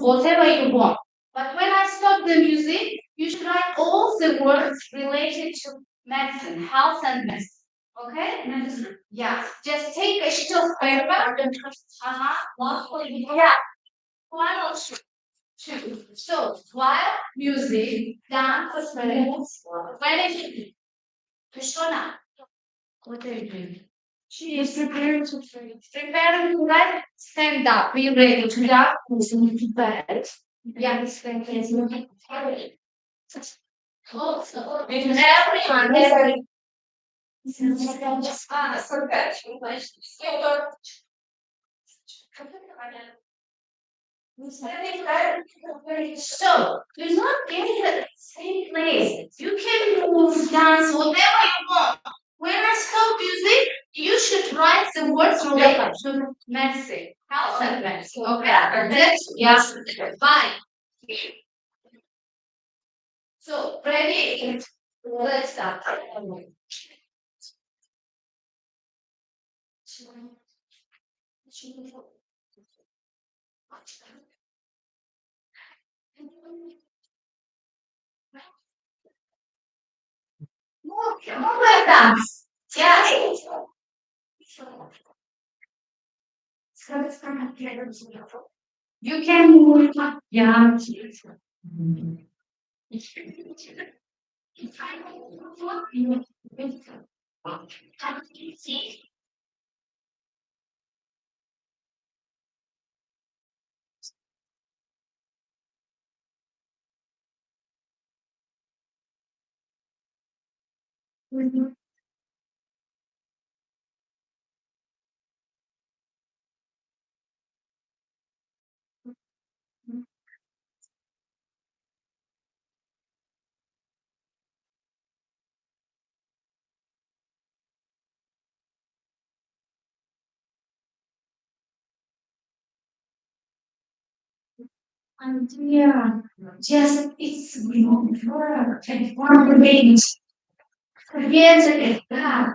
whatever you want. But when I stop the music, you should write all the words related to medicine, health and medicine. Okay? Medicine. Yeah. Just take a sheet of paper. Yeah. One or two. So while music, dance, when it Krishna, what are you doing? She is preparing to pray. Preparing to write. Stand up. Be ready to jump. Listen to bed. Yeah, stand is moving. Also, in everyone, so, do not get the same place. You can move, dance, whatever you want. When I stop music, you should write the words related to medicine, health and medicine. Okay? That's, yes, fine. So, ready? Let's start. Move like that. Yes. You can move. Yeah. And yeah, just it's for and for the babies. Forget it. God.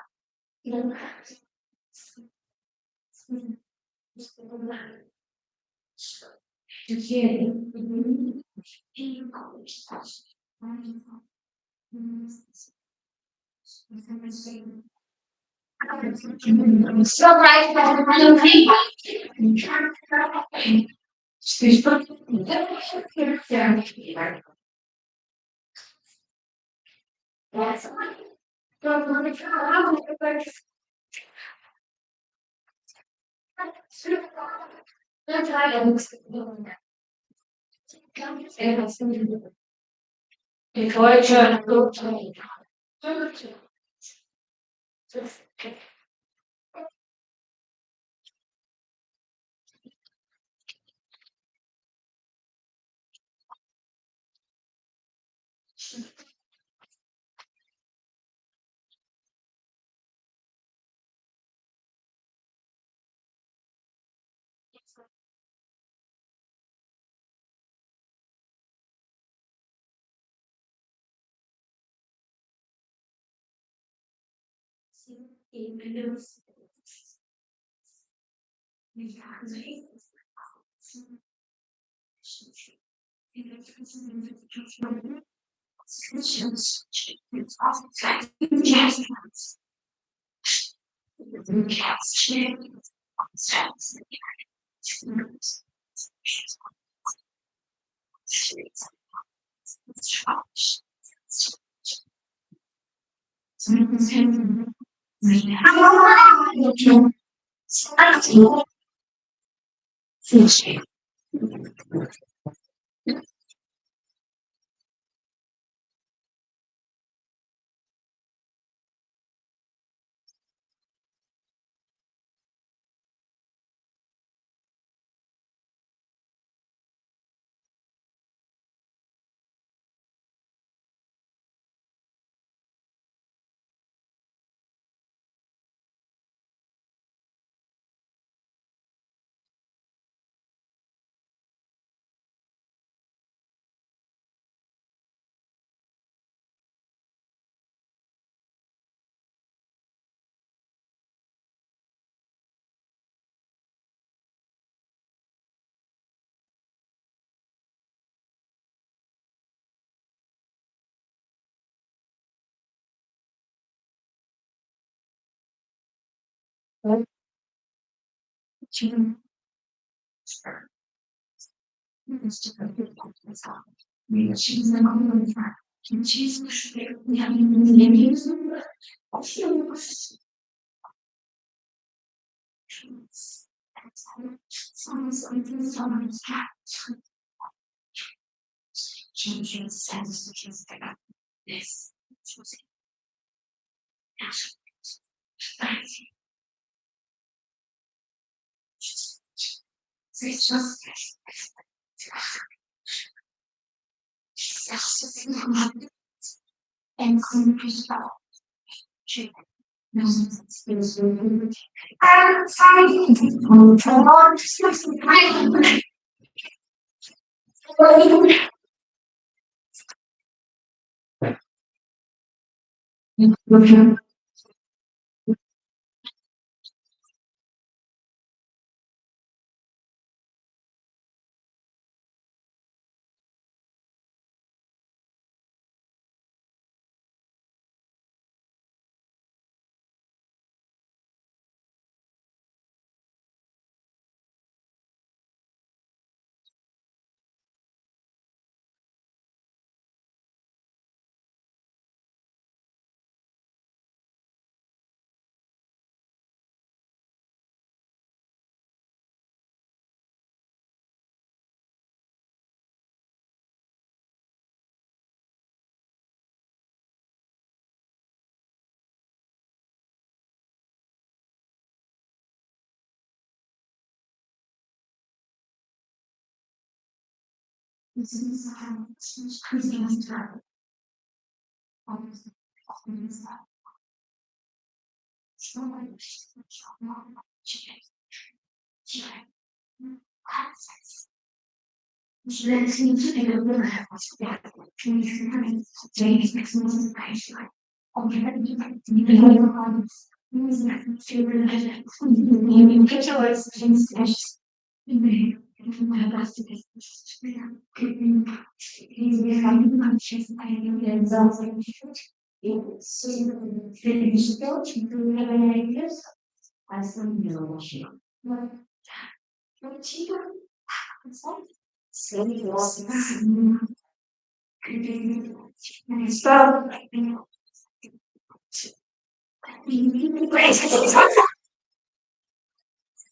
So right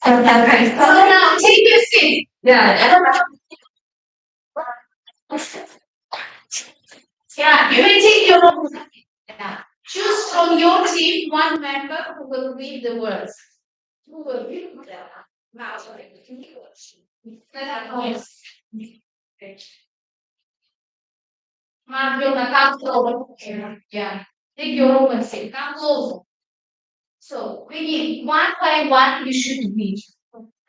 Okay. So now take your seat. Yeah. Yeah, you may take your own. Yeah. Choose from your team one member who will read the words. Who will read them? Now, yes. Mario, come closer. Yeah. Take your own seat. Come closer. So we need one by one. You should read,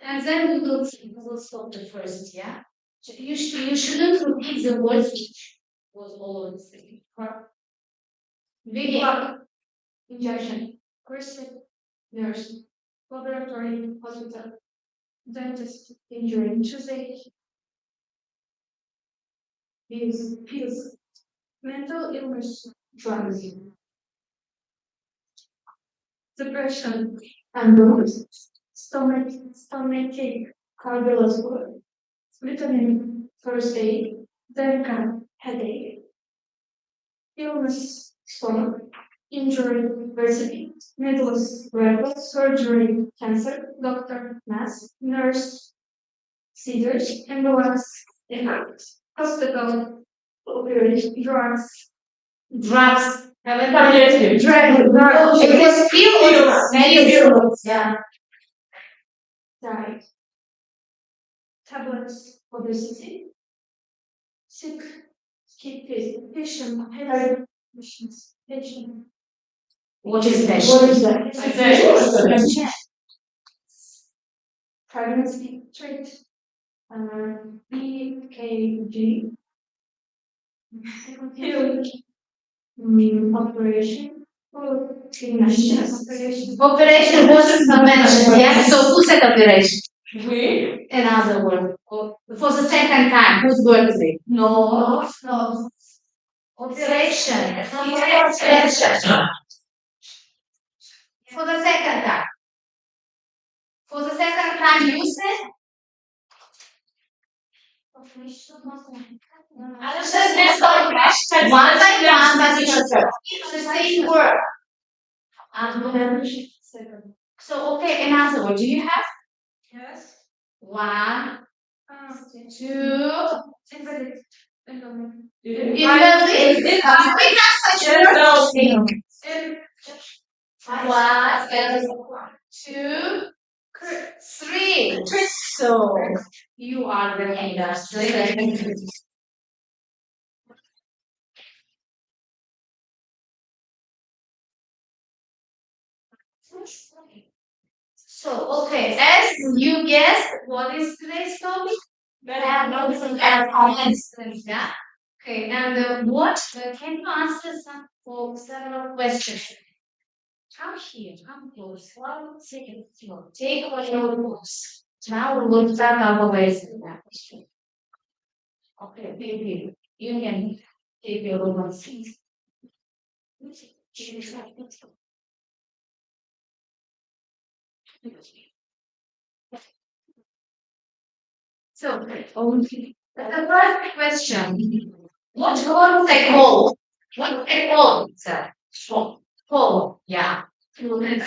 and then we will stop the first. Yeah. So you shouldn't repeat the words which was all of the same. Video. Injection, corset, nurse, laboratory, hospital, dentist, injury, toothache, pills, mental illness, drugs, depression, ambulance, stomachache, cardiovascular, vitamin, first aid, dental, headache, illness, stomach, injury, varsity, needles, red, surgery, cancer, doctor, mass, nurse, scissors, ambulance, hospital, operation, drugs. Drugs. Drugs. Drugs. It was pills. Many pills. Yeah. Diet. Tablets. Obesity. Sick. Keep fit. Patient. Health. Patient. What is patient? What is that? Pregnancy trait. BKG. Operation. Operation was mentioned, yeah? So who said operation? We. Another word. For the second time, who's going to say? No. No. Operation. Operation. For the second time. For the second time, you said. One by one, but it's the same word. So, okay, another word. Do you have? Yes. One, two. We have such words. One, two, three. So you are the leader. So okay, as you guessed, what is today's topic? Nothing and comments. Yeah. Okay, and what can you answer some for several questions? Come here, come close. 1 second. Take all your books. Now we will start our lesson. Okay, baby, you can take your own seat. So, the first question: what was a call? What a call, sir? Call, yeah. It's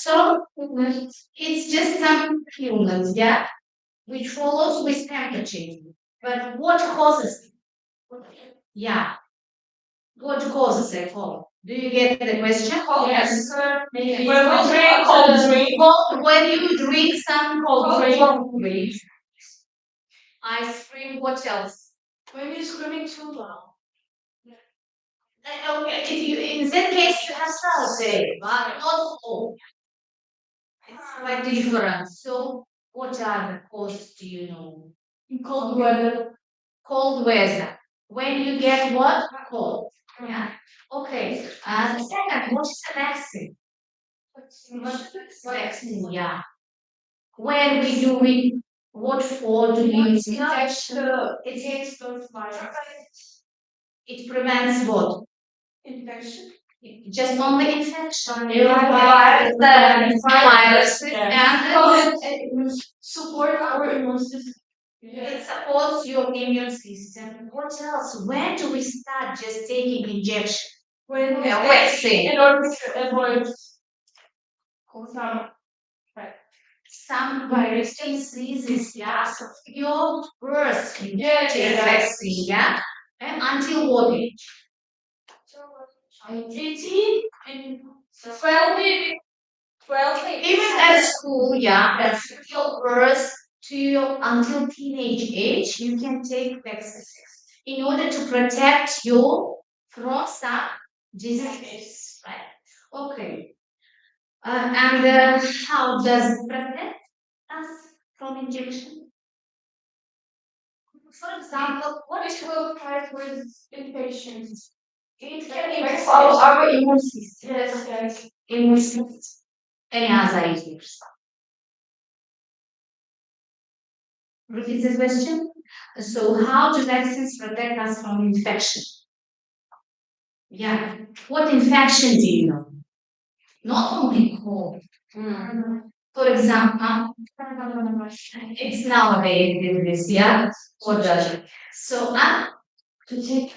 so it's just some humans, yeah, which follows with temperature. But what causes it? Yeah, what causes a fall? Do you get the question? Yes. Maybe. When we drink cold drink. When you drink some cold drink. Ice cream, what else? When you're screaming too loud. Okay, if you in that case you have something, but not all. It's quite different. So what are the causes do you know? Cold weather. Cold weather. When you get what? Cold. Yeah. Okay. The second, what is the vaccine? Vaccine, yeah. When we do it, what for do you use it? It prevents what? Infection. Just only infection. Viruses and support our immune system. It supports your immune system. What else? When do we start just taking injection? When vaccine. In order to avoid some some virus diseases, yeah. So your birth you take vaccine, yeah. And until what age? 18 and 12. 12. Even at school, yeah, at your birth to until teenage age, you can take vaccines in order to protect you from some diseases, right? Okay. And how does it protect us from injection? For example, what will fight with infections? It can improve our immune system. Yes. Immune system. Any other ideas? Repeat the question. So, how do vaccines protect us from infection? Yeah. What infection do you know? Not only cold. For example, it's nowadays in this, yeah? What does it? So, to take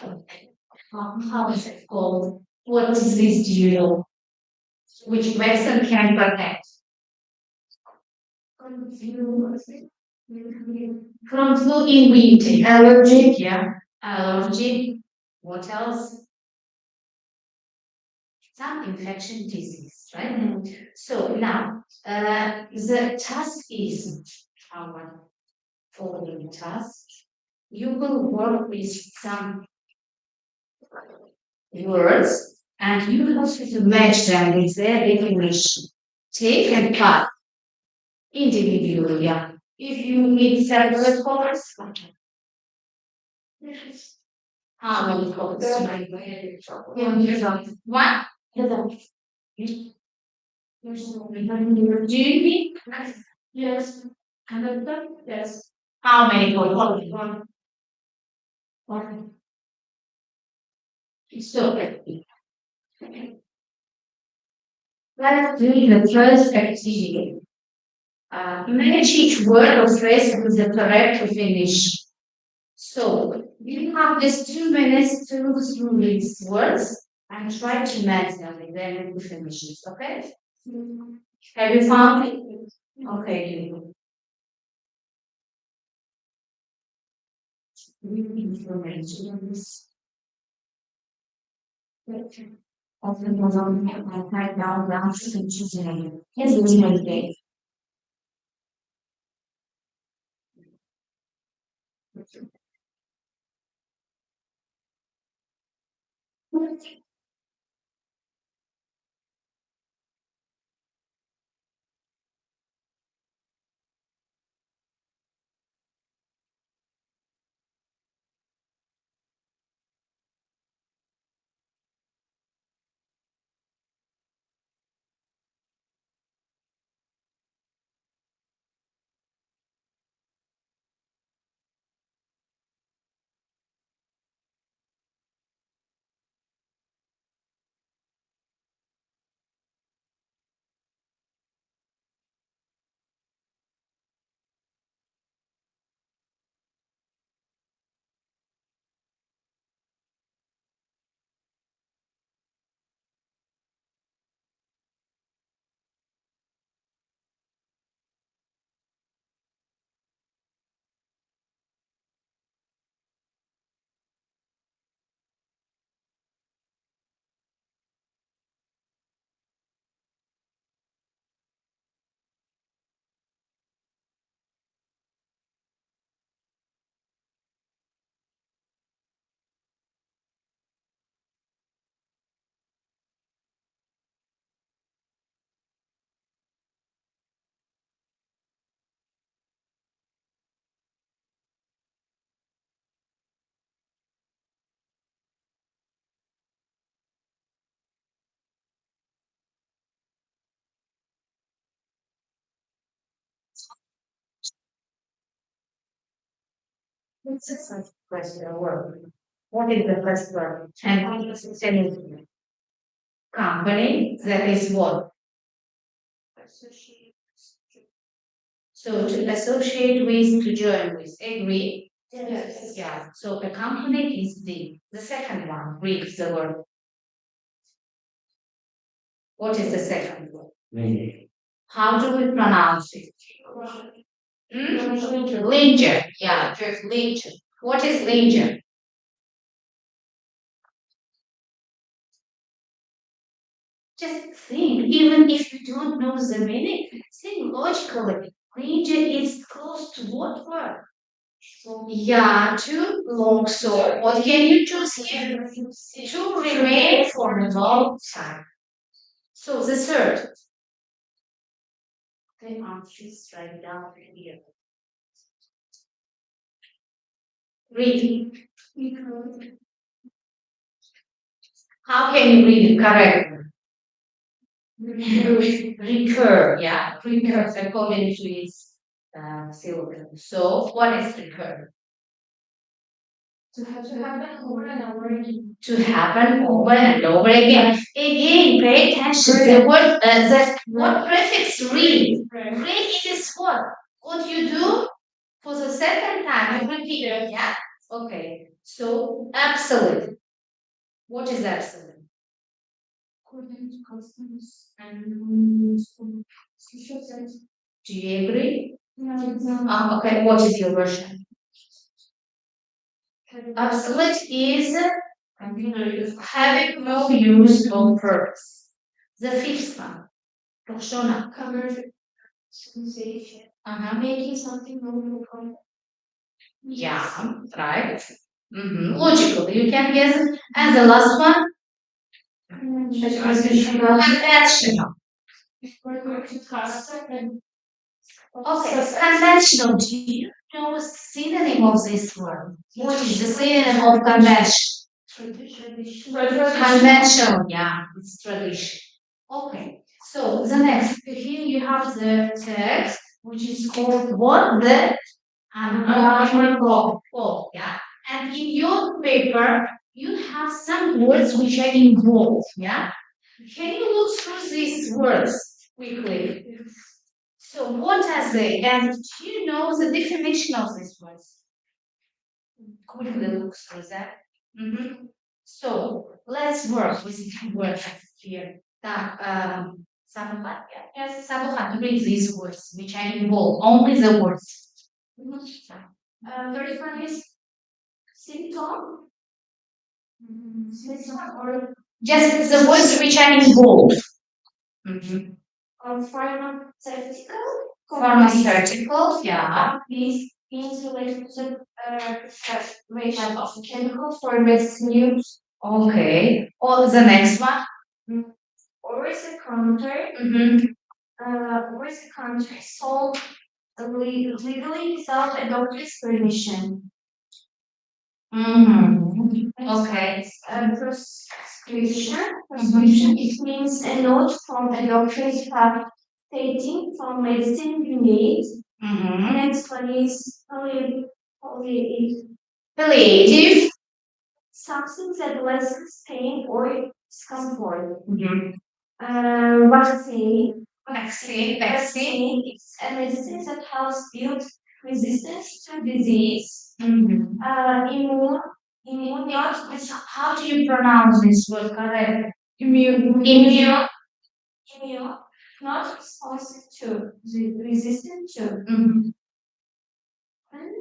how is it called? What disease do you know? Which vaccine can protect? From flu in winter. Allergic, yeah. Allergic. What else? Some infection disease, right? So now, the task is our following task. You will work with some words and you have to match them with their definition. Take and cut individually, yeah. If you need several colors, how many colors? One? Do you need? Yes. Yes. How many colors? One. So, Let's do the first activity. Match each word or phrase with the correct finish. So you have just 2 minutes to go through these words and try to match them and then with the finishes. Okay? Have you found it? Okay. Often was on and type down rounds and choosing. Here's the my day. What's the first question word? What is the first word? And what is the second? Company, that is what? So to associate with, to join with, agree? Yes. Yeah. So accompany is the second one. Read the word. What is the second word? How do we pronounce it? Linger. Yeah, linger. What is linger? Just think, even if you don't know the meaning, think logically. Linger is close to what word? Yeah, too long. So what can you choose here? To remain for a long time. So the third. The answer is right down here. Read. How can you read it correctly? Recur, yeah, recur according to its syllable. So what is recur? To happen over and over again. To happen over and over again. Again, pay attention. The word, that what prefix read? Read is what? What you do for the second time, you repeat it, yeah? Okay. So absolute. What is absolute? According to customs and social sense. Do you agree? Okay, what is your version? Absolute is having no use or purpose. The fifth one, Roshona. Covered sensation. Making something normal from. Yeah, right. Logical, you can guess it. And the last one, conventional. Okay, conventional. Do you know the synonym of this word? What is the synonym of convention? Conventional, yeah, it's tradition. Okay, so the next, here you have the text, which is called what? The oh, yeah. And in your paper, you have some words which are involved, yeah? Can you look through these words quickly? So what are they? And do you know the definition of these words? Quickly look through that. Mhm. So let's work with the words here. Так, Sabuhat, yes, Sabuhat, read these words, which are involved, only the words. First one is symptom. Symptom or just the words which are involved. Mhm. Pharmaceutical. Pharmaceutical, yeah. Is related to the preparation of chemical for medicine use. Okay. Or the next one. Or is the counter? Or is the counter sold legally without a doctor's permission? Okay. Prescription. Prescription. It means a note from a doctor's have stating from medicine you need. Next one is palliative. Something that lessens pain or discomfort. Vaccine. Vaccine. It's a medicine that helps build resistance to disease. Immune. How do you pronounce this word correct? Immune. Not responsive to, resistant to. And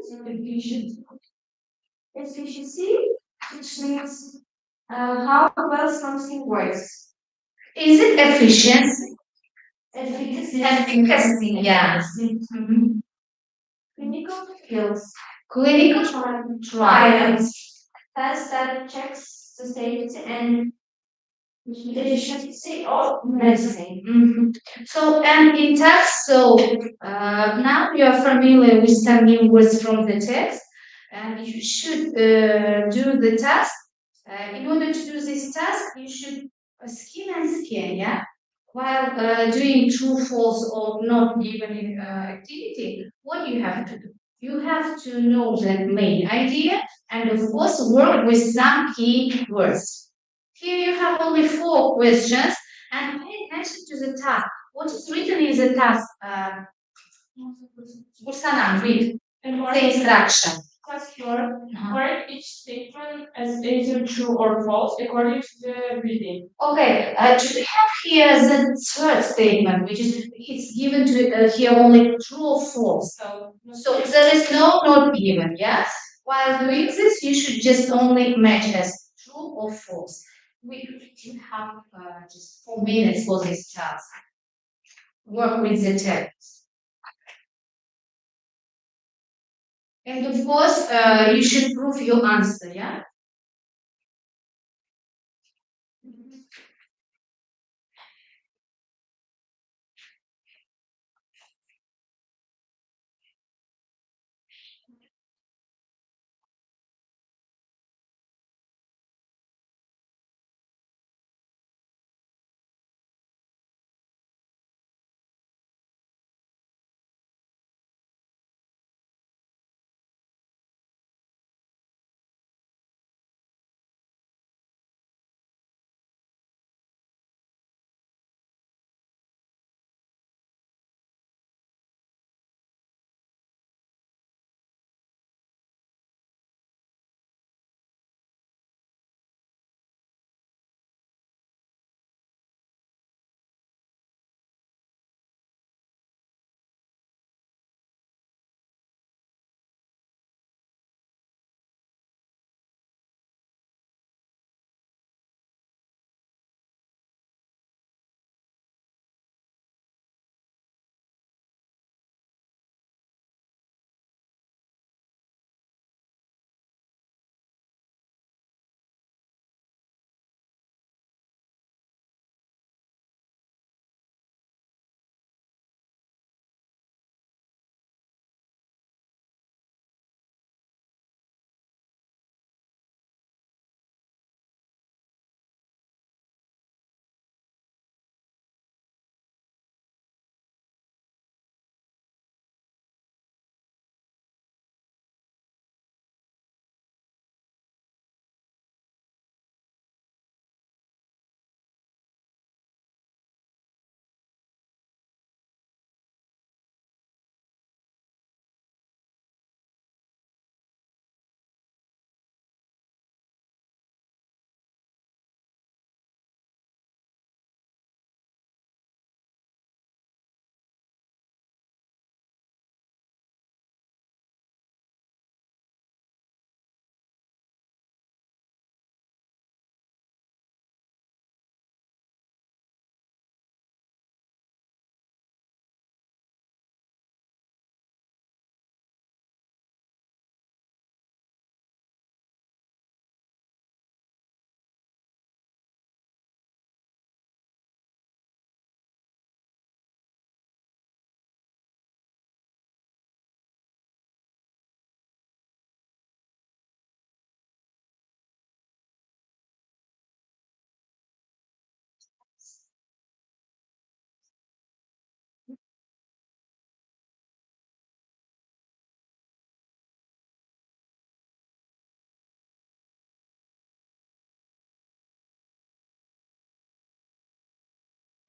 efficiency, which means how well something works. Is it efficiency? Efficacy, yeah. Clinical skills. Clinical trials. Test that checks the safety and efficiency of medicine. So, and in text, so now you are familiar with some new words from the text, and you should do the task. In order to do this task, you should skim and scan, yeah? While doing true, false, or not given activity, what you have to do? You have to know the main idea and, of course, work with some key words. Here you have only 4 questions and pay attention to the task. What is written in the task? Bursanan, read the instruction. Write each statement as either true or false according to the reading. Okay, do we have here the third statement, which is it's given to here only true or false? So there is no not given, yes? While doing this, you should just only match as true or false. We can have just 4 minutes for this task. Work with the text. And of course, you should prove your answer, yeah?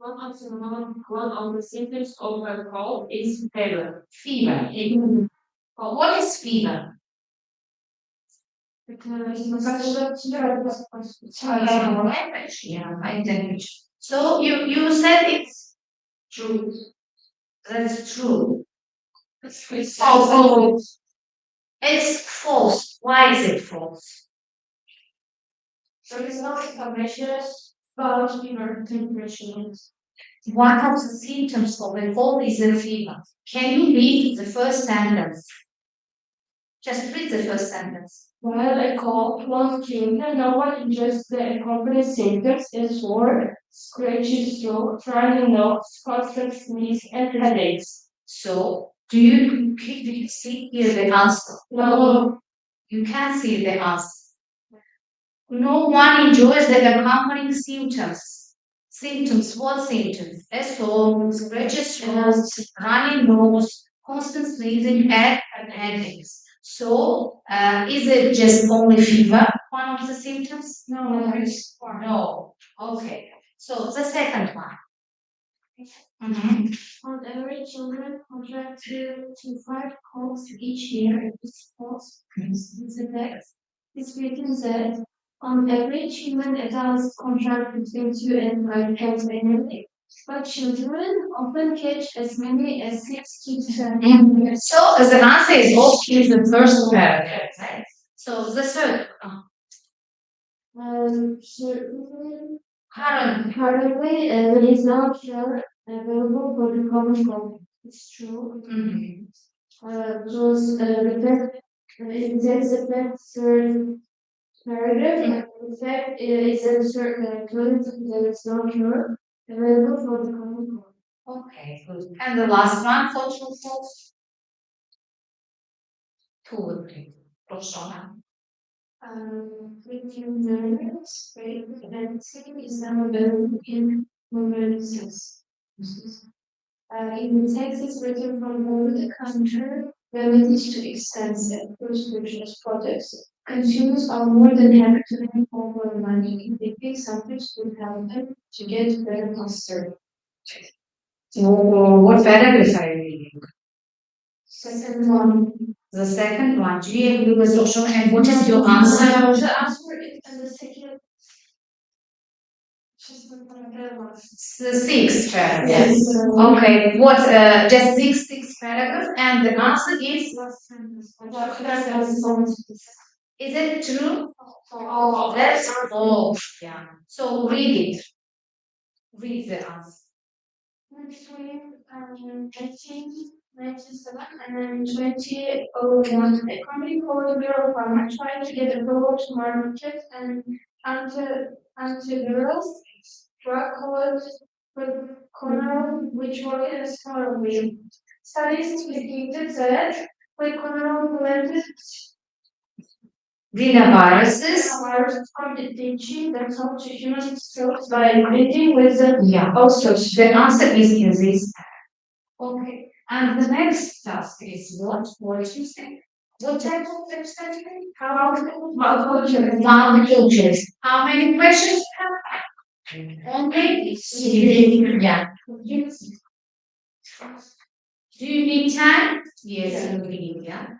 One of the symptoms of a cold is fever. Fever. What is fever? Yeah, high temperature. So you said it's true. That's true. It's false. It's false. Why is it false? There is no information about fever temperature. One of the symptoms of a cold is a fever. Can you read the first sentence? Just read the first sentence. While a cold was children, no one ingests the accompanying symptoms is sore, scratchy throat, runny nose, constant sneeze, and headaches. So, do you see here the answer? No. You can't see the answer. No one enjoys the accompanying symptoms. Symptoms, what symptoms? A sore, scratches throat, runny nose, constant sneezing, and headaches. So, is it just only fever, one of the symptoms? No. No. Okay. So, the second one. On average, children contract 2 to 5 colds each year. If this false, is effect. It's written that on average, human adults contract between 2 and 5 colds annually, but children often catch as many as 6 to 10. So the answer is okay, the first paragraph. Right? So the third. Certainly, currently, there is no cure available for the common cold. It's true. Those in this effect, third paragraph, in fact, is a certain currently there is no cure available for the common cold. Okay, good. And the last one, social false. Two, three. Proszę. Within nerves, preventing is available in emergencies. In the text is written from over the counter remedies to expensive prescription products. Consumers are more than happy to pay more money if they think something would help them to get better faster. What paragraph are you reading? Second one. The second one. Do you agree with social and what is your answer? The answer is in the second. The sixth paragraph. Yes. Okay. What? Just six paragraphs, and the answer is. Is it true? Oh, that's false. Yeah. So read it. Read the answer. Between 1997 and 2001, a company called Bureau Pharma tried to get approval to market an antiviral drug called Fluconazole, which worked as heroin. Studies indicated that Fluconazole prevented rhinoviruses from attaching themselves to human cells by mating with the ostrich. The answer is in this. Okay. And the next task is what? What did you say? What type of study? How cultures. How many questions have? Only three. Yeah. Do you need time? Yes, you need, yeah.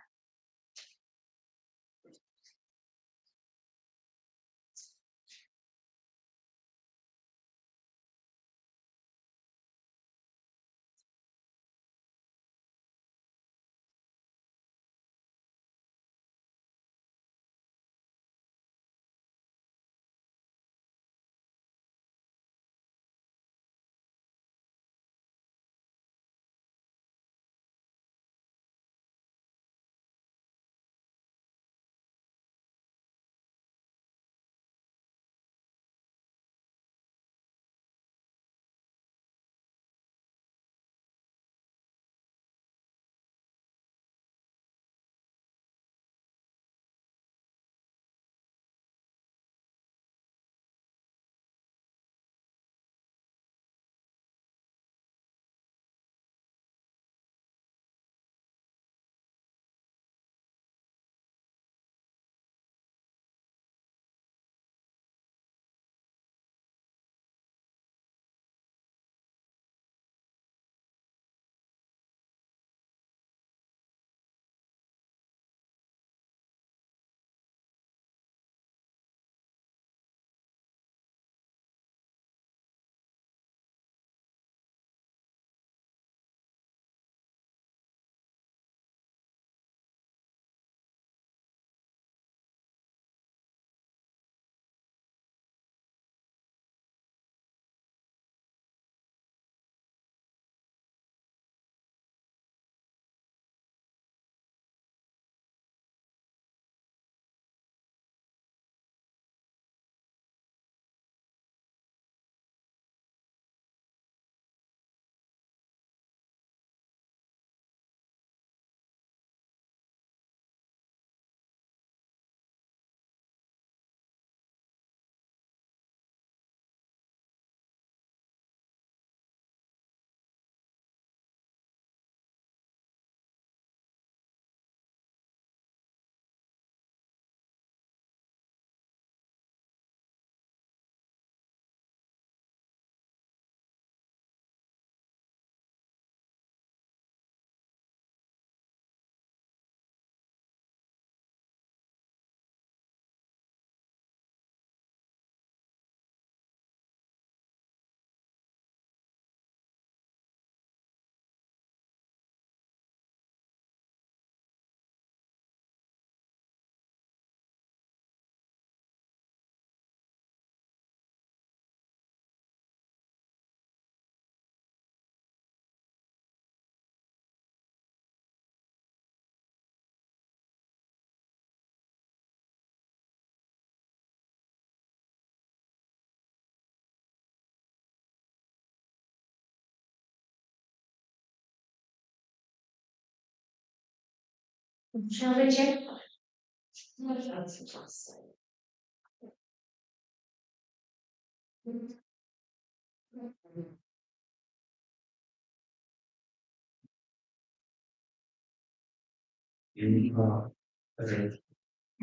Shall we check?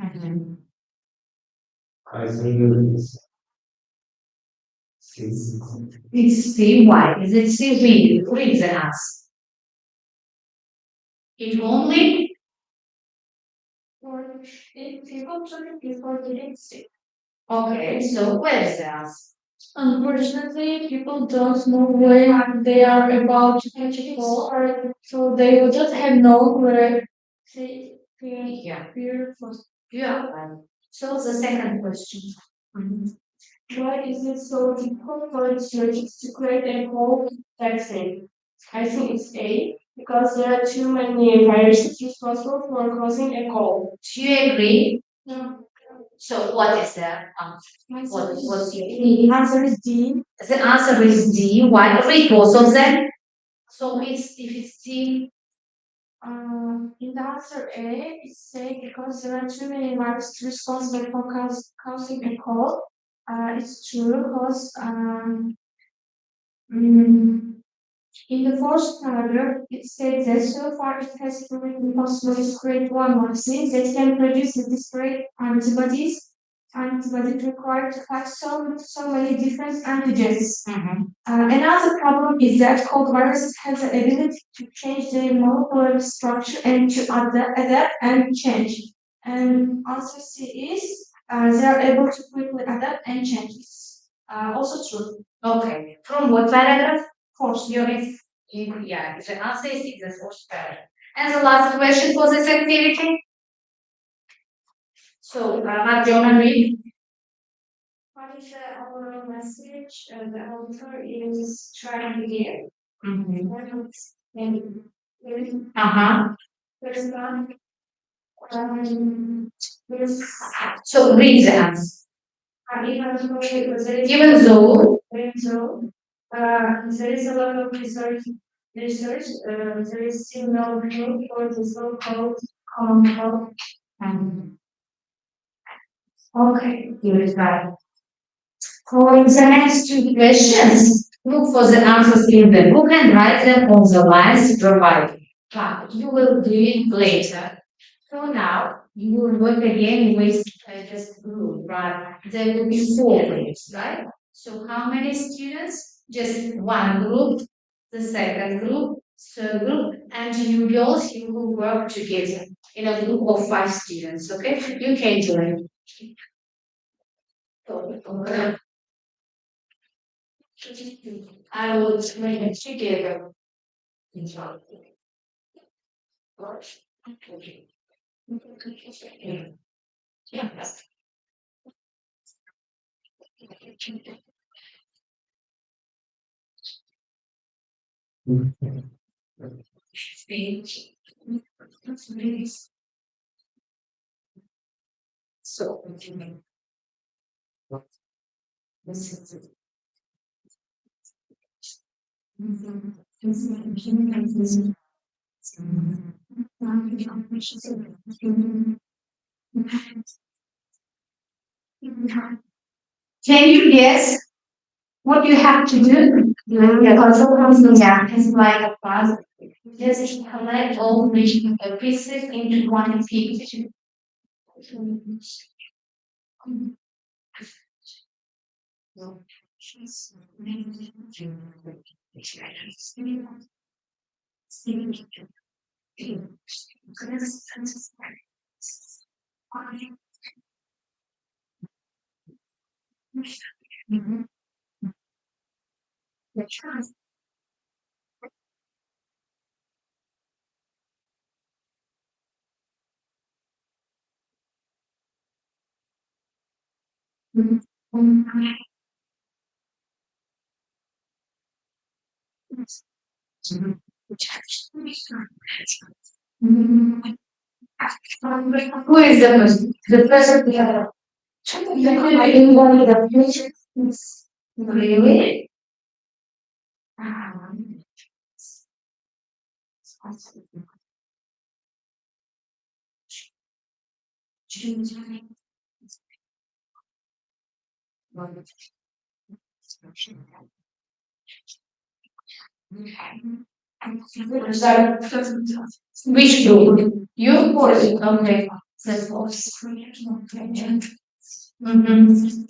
Mhm. It's C. Why? Is it C? Read the answer. It only or it people took before getting sick. Okay, so where's the answer? Unfortunately, people don't know when they are about to catch a cold, so they would just have known where they fear for. Yeah. So the second question. Mhm. Why is it so difficult for researchers to create a whole vaccine? I think it's A, because there are too many viruses responsible for causing a cold. Do you agree? No. So what is the answer? What's the answer is D. The answer is D. Why? Read both of them. So it's if it's D. In the answer A, it's said because there are too many viruses responsible for causing a cold. It's true because mm, in the first paragraph, it says that so far it has proven impossible to create one vaccine that can produce the disparate antibodies required to fight so many different antigens. Another problem is that cold viruses have the ability to change their molecular structure and to adapt and change. And answer C is they are able to quickly adapt and change. Also true. Okay. From what paragraph? Fourth. Yeah, the answer is in the fourth paragraph. And the last question for this activity. So, John, read. What is the overall message? The author is trying to give. Uh-huh. There's one. There's So read the answer. Even though there is a lot of research, there is still no proof for the so-called common cold. Okay, here is right. For the next two questions, look for the answers in the book and write them on the lines provided. But you will do it later. So now you will work again with just group, right? There will be four groups, right? So how many students? Just one group, the second group, third group, and you girls, you will work together in a group of five students, okay? You can join. I will explain it together. Yeah. So, can you guess what you have to do? Because sometimes is like a puzzle. Just collect all the pieces into one piece. Who is the person? The person really? Which group? You or okay. The force. Mhm.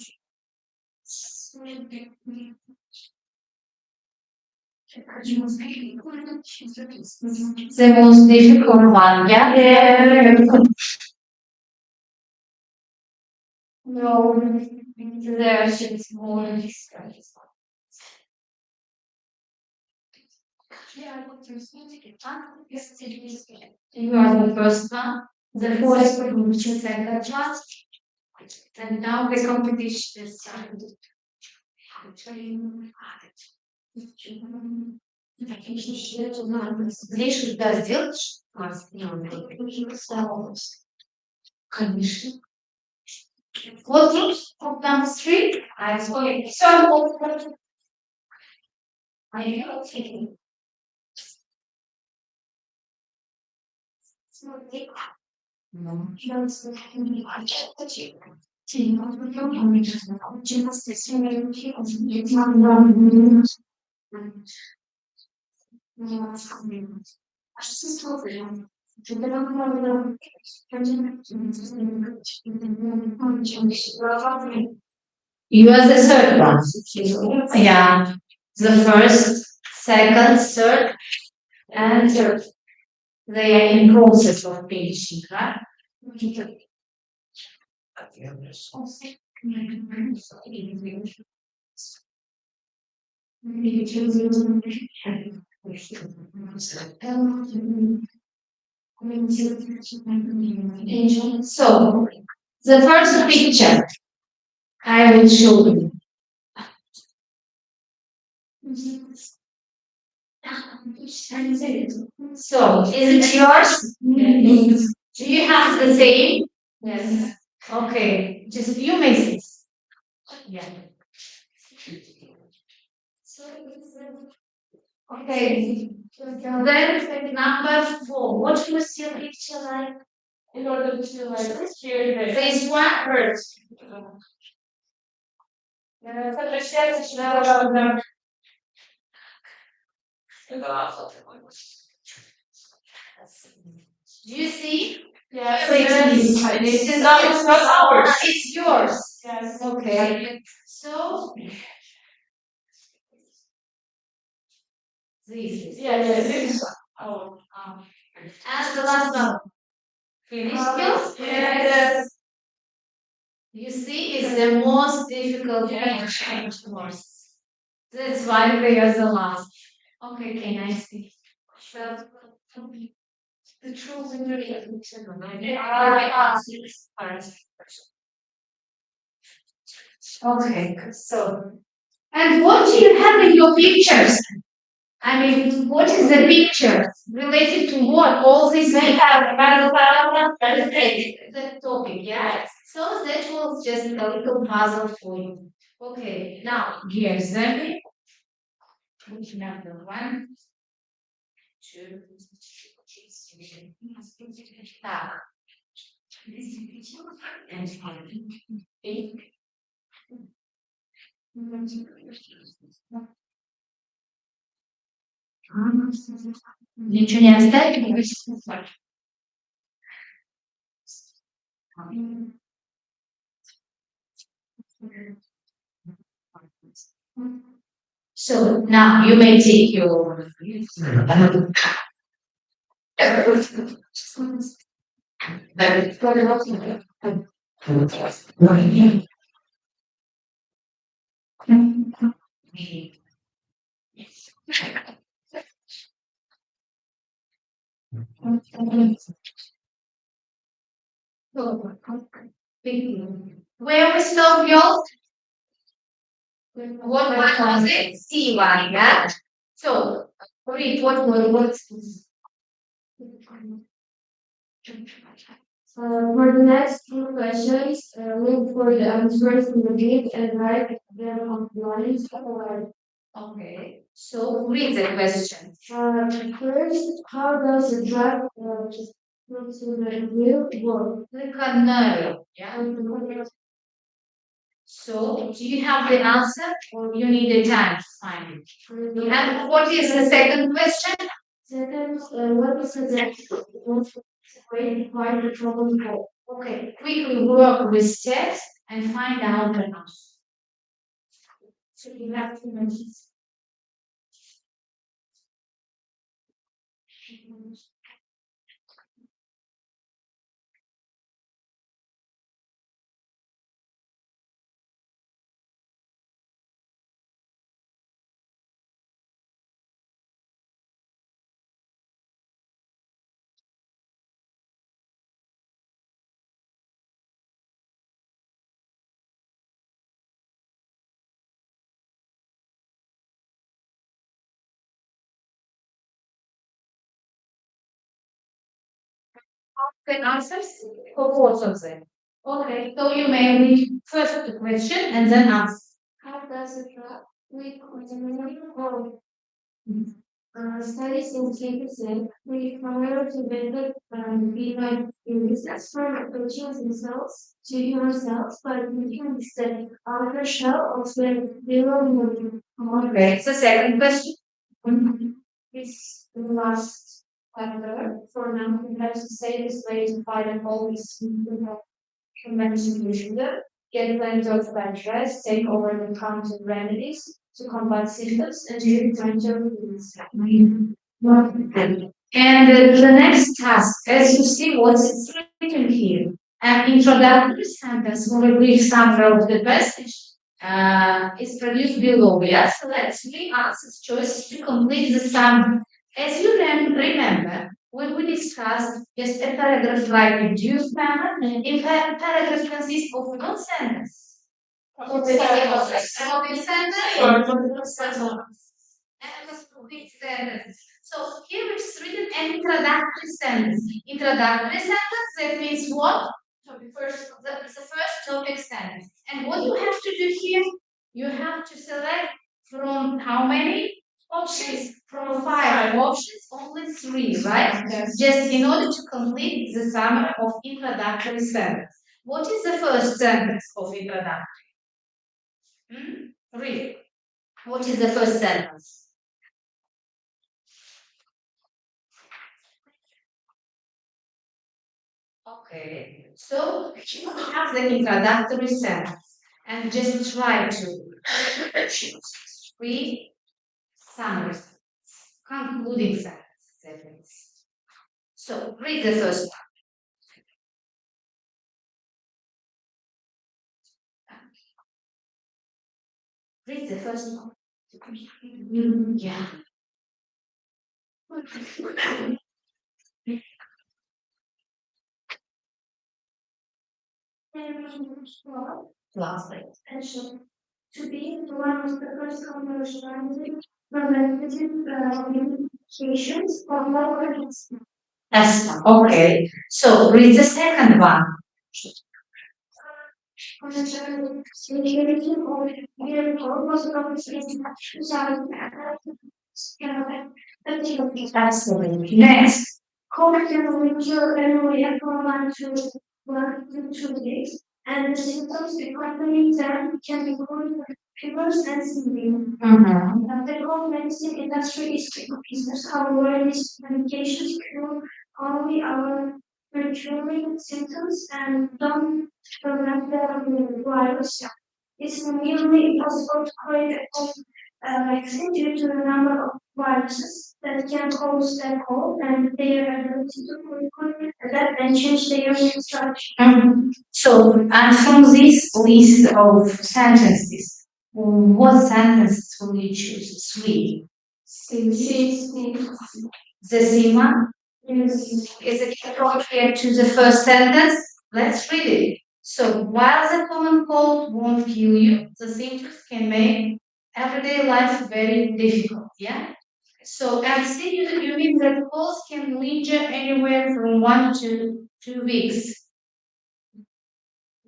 The most difficult one, yeah? Yeah. No, there's more difficult. You are the first one, the first one which is second class, and now the competition is started. Лишь да сделаешь? Конечно. Вот тут, down the street, I saw it. So, I know. You are the third one. Yeah. The first, second, third, and third. They are in process of finishing, right? So, the first picture I will show you. So, is it yours? Yes. Do you have the same? Yes. Okay, just few minutes. Yeah. Okay. Then number 4. What was your picture like? In order to like share this one first. Do you see? Yes. This is not ours. It's yours. Yes. Okay. So this. Yes. Oh. And the last one. Finish skills? Yes. You see, it's the most difficult picture, of course. That's why they are the last. Okay, can I see? So, the true winner is okay, so. And what do you have in your pictures? I mean, what is the picture related to what? All these they have the topic, yeah. So that was just a little puzzle for you. Okay, now here's the which number 1, 2, так. Ничего не оставили? So now you may take your where we stop, y'all? What was it? C1, yeah? So, read what for the next two questions, look for the answers in the gate and write them on the lines. Okay. So read the question. First, how does the drug Click on no. Yeah. So, do you have the answer or you need a time to find it? And what is the second question? Second, what is the next way why the problem go? Okay, quickly work with text and find out the answer. So you have to mention. Can answers for both of them. Okay, so you may read first the question and then answer. How does it we continue? Studies indicate that we prior to better be like in this expert approaching themselves to human cells, but we can the outer shell of the below. Okay, it's the second question. It's the last factor for now. We have to say this way to fight and always convention usually get plenty of bed rest, take over the counter remedies to combat symptoms, and do plenty of things. And the next task, as you see what's written here, an introductory sentence for a brief summary of the passage is produced below. Yes, let's we answer choices to complete the summary. As you remember, when we discussed just a paragraph like reduced manner, if a paragraph consists of one sentence, so here it's written an introductory sentence. Introductory sentence, that means what? The first topic sentence. And what you have to do here, you have to select from how many options? From five options, only three, right? Yes. Just in order to complete the summary of introductory sentence. What is the first sentence of introductory? Read. What is the first sentence? Okay, so you have the introductory sentence and just try to read summary, concluding sentence. So read the first one. Read the first one. Yeah. Lastly. To be one of the first commercializing preventative communications for local. Yes. Okay. So read the second one. Security of your purpose of absolutely. Next. Correctly with your area for 1 to 2 days. And the symptoms accompanying them can include fevers and sneezing. The whole medicine industry is business. However, these medications cure only our recurring symptoms and don't prevent the virus. It's nearly impossible to create a vaccine due to the number of viruses that can cause that cold and their ability to adapt and change their immune structure. So, and from this list of sentences, what sentences will you choose? Three. The sima is it appropriate to the first sentence? Let's read it. So, while the common cold won't kill you, the symptoms can make everyday life very difficult. Yeah. So, and see, you mean that colds can linger anywhere from 1 to 2 weeks.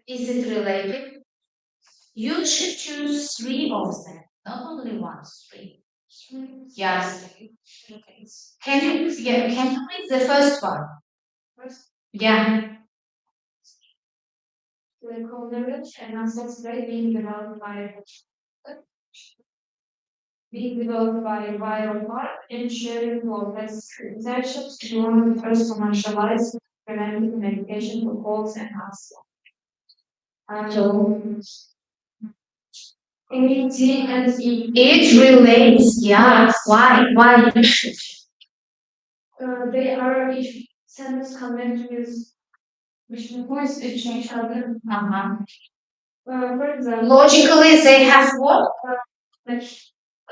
Is it related? You should choose three of them, not only one, three. Yes. Can you read the first one? Yeah. The coverage and assets being developed by Biomark and sharing progress sessions to one first commercialized preventive medication for colds and asthma. So it relates, yeah. Why? Why you should? They are if sentence connect with which voice each other. Uh-huh. For example, logically, they have what? Like,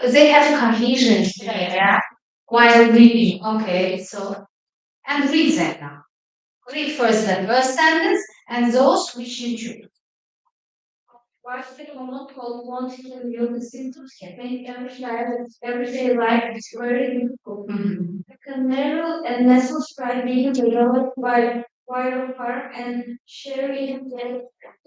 they have cohesion here, yeah. While reading, okay. So and read them now. Read first the first sentence and those which you choose. Why should someone call wanting to reveal the symptoms can make everyday life is very difficult. Mm-hmm. The canary and nestle spray being developed by wildfire and sharing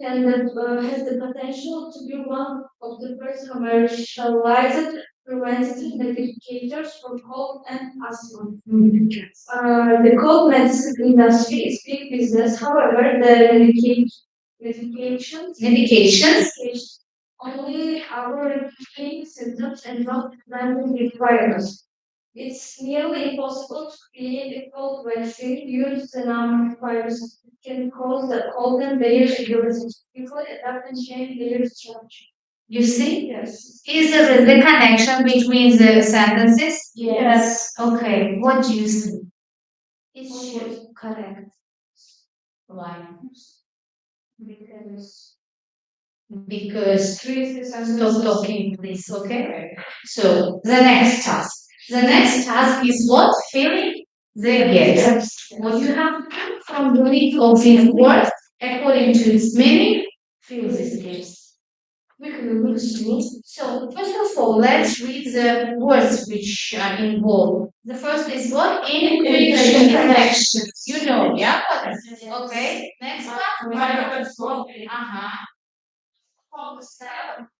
has the potential to be one of the first commercialized preventative medications for cold and asthma. Mm-hmm. The cold medicine industry is big business. However, the medications only our symptoms and not preventing requirements. It's nearly impossible to create a cold vaccine used the number of viruses. It can cause the cold and their ability to quickly adapt and change their structure. You see? Yes. Is there the connection between the sentences? Yes. Okay. What do you see? It's correct. Why? Because stop talking, please. Okay. So the next task. The next task is what? Filling the gaps. What you have to do from the list of these words according to its meaning, fill these gaps. We can look through. So first of all, let's read the words which are involved. The first is what? Infection. You know, yeah? Okay. Next one. Uh-huh.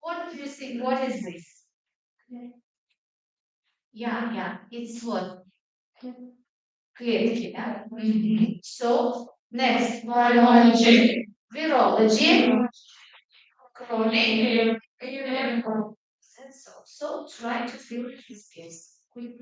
What do you think? What is this? Yeah, yeah. It's what? Creative. Yeah? Mhm. So, next, virology. Virology. Chronic. So try to fill his space. Quick.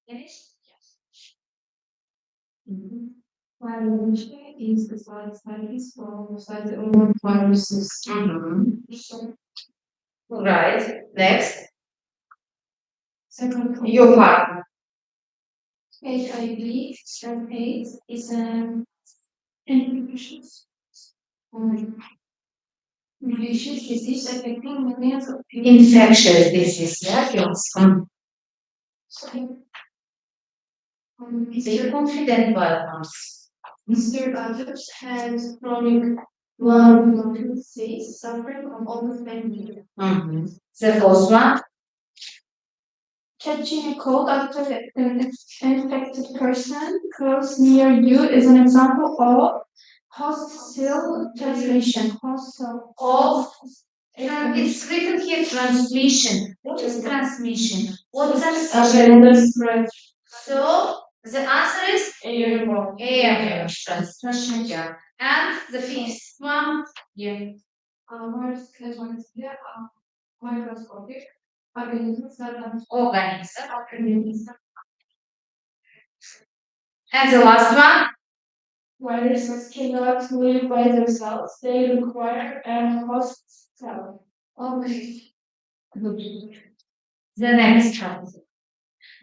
Finish? Yes. Virology is the studies for the viruses. Mhm. Right. Next. Second, your part. HIV, AIDS is an infectious infectious disease affecting millions of people. Infectious disease, yeah, yes. Be confident about us. Mr. Adams has chronic lung disease suffering from almost 10 years. Mm-hmm. The first one. Catching a cold after an infected person close near you is an example of hostile transmission. Hostile. Of it's written here transmission. What is transmission? What does spread? So the answer is airborne. Airborne transmission. Yeah. And the fifth one, yeah. Microscopic organisms. Organisms. And the last one. Viruses cannot live by themselves. They require a host cell. Okay. The next chapter.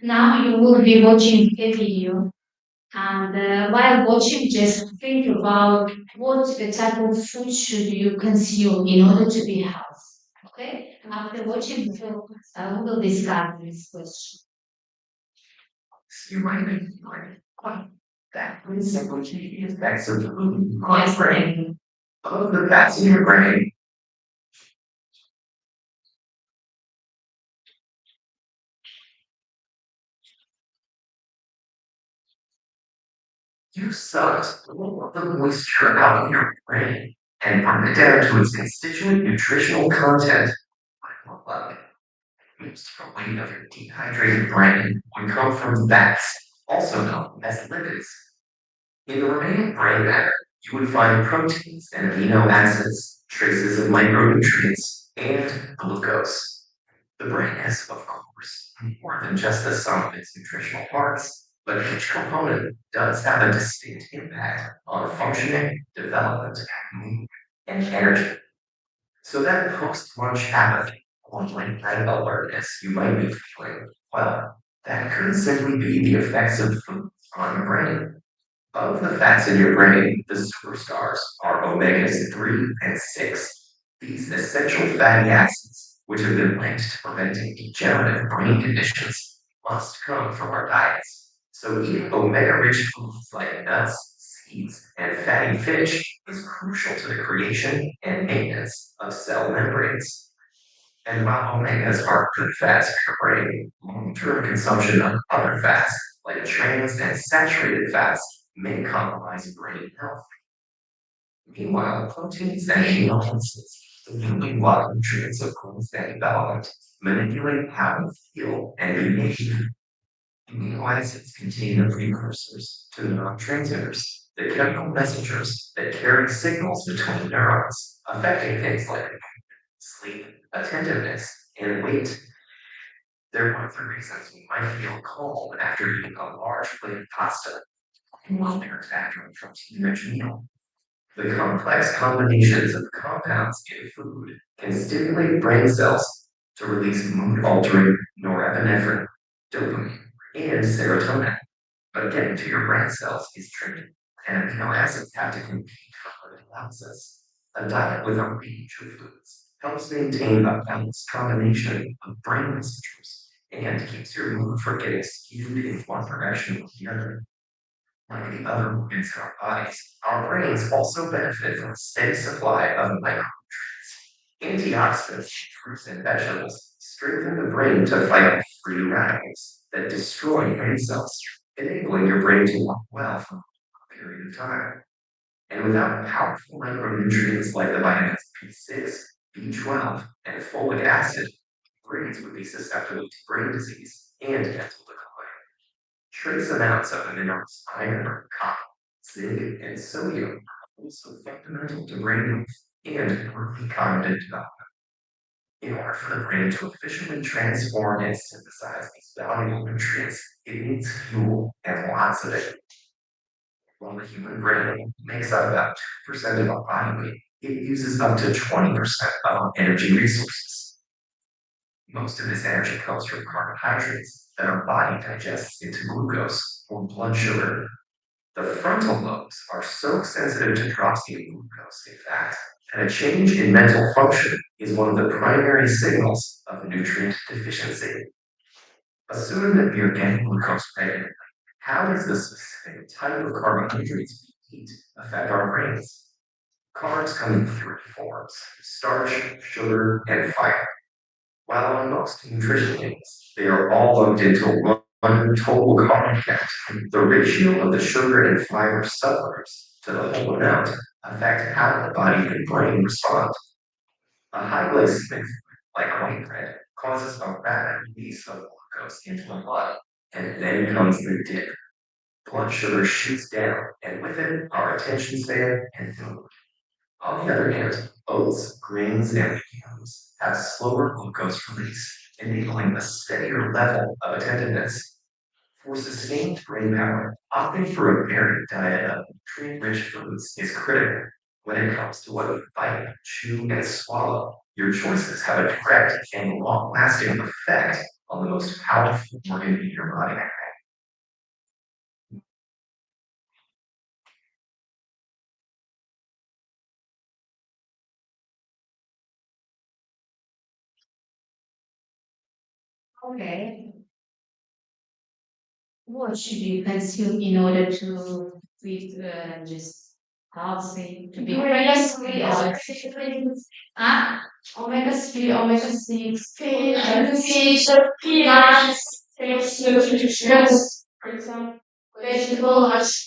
Now you will be watching a video, and while watching, just think about what the type of food should you consume in order to be healthy. Okay? After watching the film, we will discuss this question. You might be like, "Wow, that is simply the effects of food on your brain. Of the fats in your brain, you suck all of the moisture out of your brain and break it down to its constituent nutritional content. Like most of the weight of your dehydrated brain would come from fats, also known as lipids. In the remaining brain matter, you would find proteins and amino acids, traces of micronutrients, and glucose. The brain is, of course, more than just the sum of its nutritional parts, but each component does have a distinct impact on functioning, development, mood, and energy. So that post-lunch apathy or late night alertness you might be feeling, well, that could simply be the effects of food on your brain. Of the fats in your brain, the superstars are omegas 3 and 6. These essential fatty acids, which have been linked to preventing degenerative brain conditions, must come from our diets. So eating omega-rich foods like nuts, seeds, and fatty fish is crucial to the creation and maintenance of cell membranes. And while omegas are good fats for your brain, long-term consumption of other fats, like trans and saturated fats, may compromise brain health. Meanwhile, proteins and amino acids, the building block nutrients of growth and development, manipulate how we feel and behave. Amino acids contain the precursors to neurotransmitters, the chemical messengers that carry signals between neurons, affecting things like sleep, attentiveness, and weight. They're one of the reasons we might feel calm after eating a large plate of pasta and wellness after a protein-rich meal. The complex combinations of compounds in food can stimulate brain cells to release mood-altering norepinephrine, dopamine, and serotonin. But getting to your brain cells is tricky, and amino acids have to compete for analysis. A diet with a range of foods helps maintain a balanced combination of brain receptors and keeps your mood from getting skewed in one direction or the other. Like the other organs in our bodies, our brains also benefit from a steady supply of micronutrients. Antioxidants, fruits and vegetables, strengthen the brain to fight free radicals that destroy brain cells, enabling your brain to work well for a period of time. And without powerful micronutrients like the vitamins B6, B12, and folic acid, brains would be susceptible to brain disease and mental decline. Trace amounts of the minerals iron, copper, zinc, and sodium are also fundamental to brain health and early cognitive development. In order for the brain to efficiently transform and synthesize these valuable nutrients, it needs fuel and lots of it. While the human brain makes up about 2% of our body weight, it uses up to 20% of our energy resources. Most of this energy comes from carbohydrates that our body digests into glucose or blood sugar. The frontal lobes are so sensitive to drops in glucose, in fact, that a change in mental function is one of the primary signals of nutrient deficiency. Assume that we are getting glucose regularly. How does the specific type of carbohydrates we eat affect our brains? Carbs come in three forms: starch, sugar, and fiber. While on most nutrition labels, they are all lumped into one total carb count. The ratio of the sugar and fiber subgroups to the whole amount affect how the body and brain respond. A high glycemic food, like white bread, causes a rapid release of glucose into the blood, and then comes the dip. Blood sugar shoots down, and with it, our attention span and mood. On the other hand, oats, grains, and legumes have slower glucose release, enabling a steadier level of attentiveness. For sustained brain power, opting for a varied diet of nutrient-rich foods is critical. When it comes to what you bite, chew, and swallow, your choices have a direct and long-lasting effect of the most powerful organ in your body. Okay. What should you consume in order to be just healthy, to be gracefully omega 3, omega 6, fish, nuts, nutritions, for example, vegetables,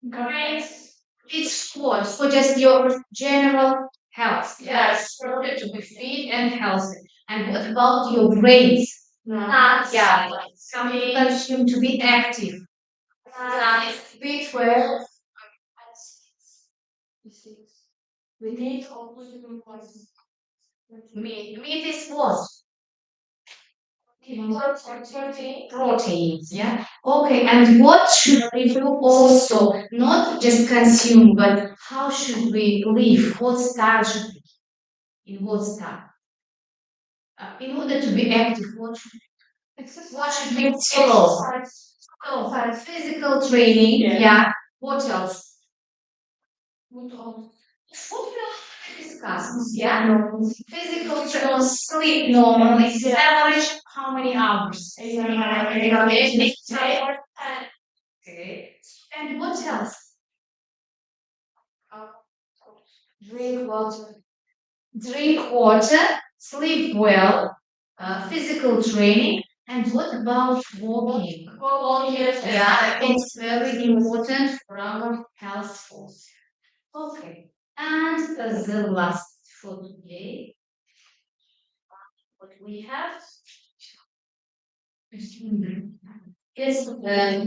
grains. It's for just your general health. Yes, in order to be fit and healthy. And what about your brains? Nuts. Yeah, some people consume to be active. Nuts. B12. We need meat is what? Proteins, yeah. Okay, and what should we do also? Not just consume, but how should we live? What style should we? In what style? In order to be active, what should we follow? Oh, physical training, yeah. What else? What we discuss, yeah. Physical training, sleep normally. Average, how many hours? Okay. And what else? Drink water. Drink water, sleep well, physical training, and what about walking? Walking, yeah, it's very important for our health. Okay, and the last for today, what we have. Yes,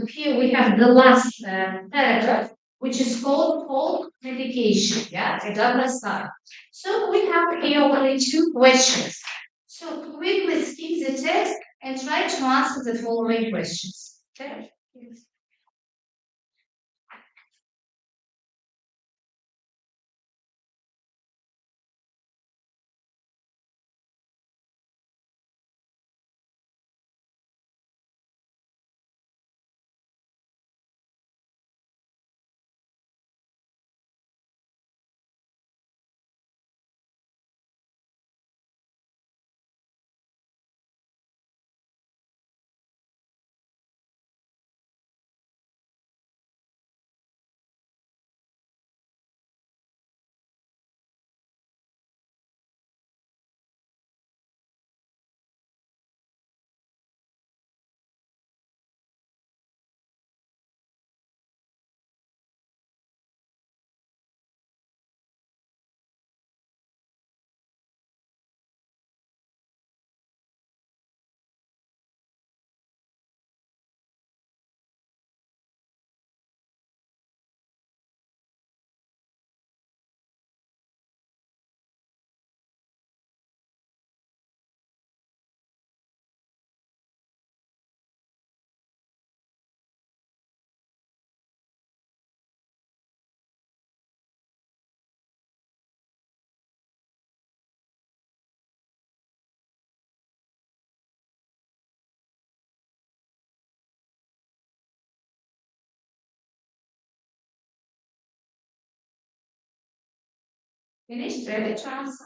here we have the last paragraph, which is called cold medication. Yeah, the double side. So we have here only two questions. So quickly skip the text and try to answer the following questions. Okay. Finished? Ready to answer?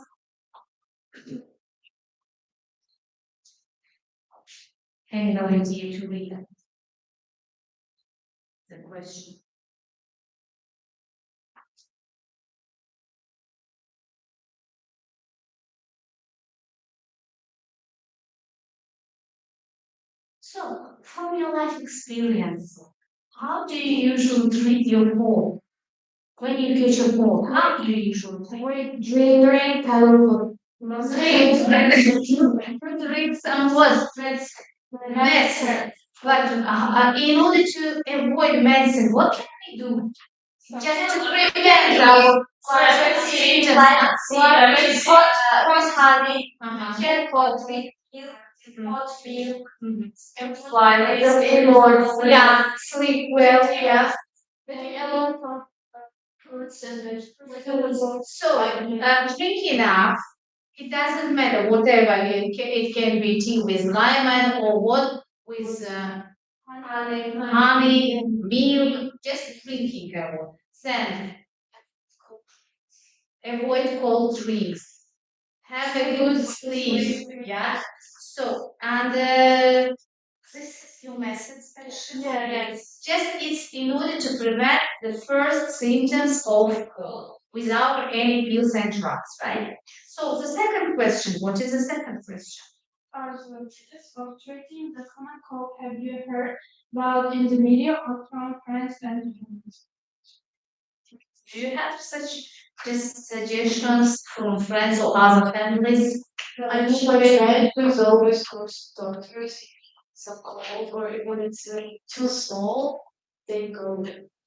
And now it's you to read the question. So, from your life experience, how do you usually treat your phone? When you catch a cold, how do you usually drink powerful drink some was medicine. But in order to avoid medicine, what can we do? Just to prevent our symptoms, hot honey, get hot milk, fly, yeah, sleep well, yeah. So, drink enough, It doesn't matter, whatever. It can be tea with lemon or what with honey, milk, just drinking water. Then avoid cold drinks. Have a good sleep. Yeah. So, and this is your message session. Yes. Just it's in order to prevent the first symptoms of cold without any pills and drugs, right? So the second question, what is the second question? Of treating the common cold, have you heard about in the media or from friends and family? Do you have such just suggestions from friends or other families? I think my friends always go to doctors. Some cold or when it's too small, they go.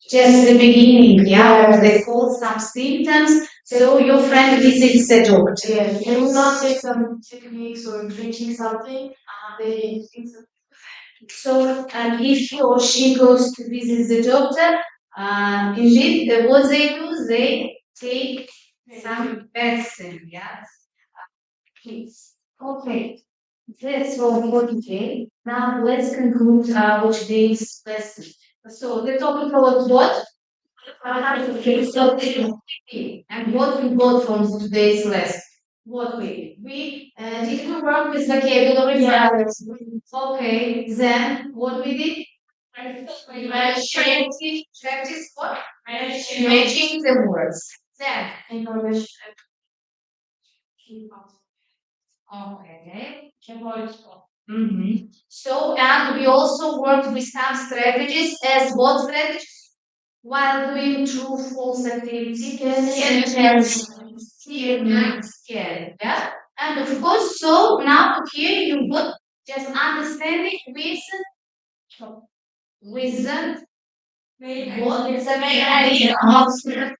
Just the beginning, yeah, or they call some symptoms. So your friend visits the doctor. Yes, they will not take some techniques or drinking something. They so, and if he or she goes to visit the doctor, indeed, what they do, they take some medicine, yes. Please. Okay, that's all for today. Now let's conclude our today's lesson. So the topic was what? Okay, so and what we got from today's lesson? What we did we work with vocabulary? Yes. Okay, then what we did? Practice what? Matching the words. Then English. Okay. So, and we also worked with some strategies as what strategies? While doing true false activity, scale, yeah. And of course, so now here you put just understanding with the what is the main idea of yeah.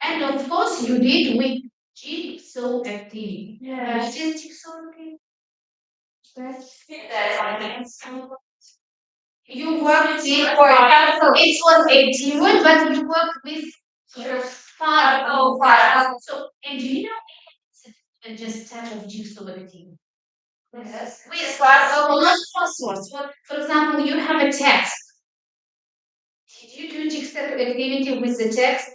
And of course, you did with jigsaw activity. Yeah. What is jigsaw activity? You worked with, for example, it was a teamwork, but you worked with your father. Oh, father. So, and do you know just type of jigsaw activity? Yes. With not passwords. For example, you have a text. Did you do jigsaw activity with the text?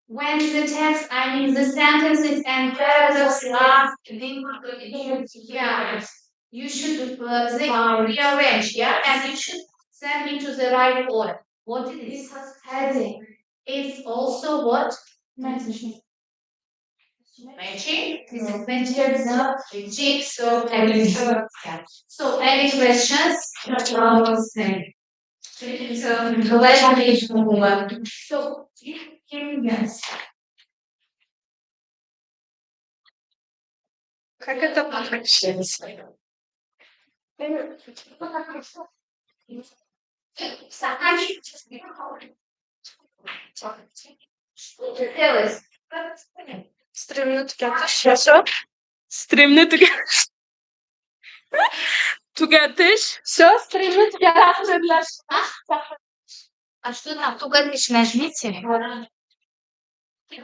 When the text, I mean the sentences and paragraphs are yeah, you should they rearrange, yeah, and you should send into the right order. What it is heading? It's also what? Matching. Matching. This is matching. Jigsaw. Yeah. So, any questions? Same. So, let's move on. So, yes. Как это получается? Streamini tugatish. Streamini tugatish. Tugatish. Все, стримы тugatish. А что там? Тugatish нажмите.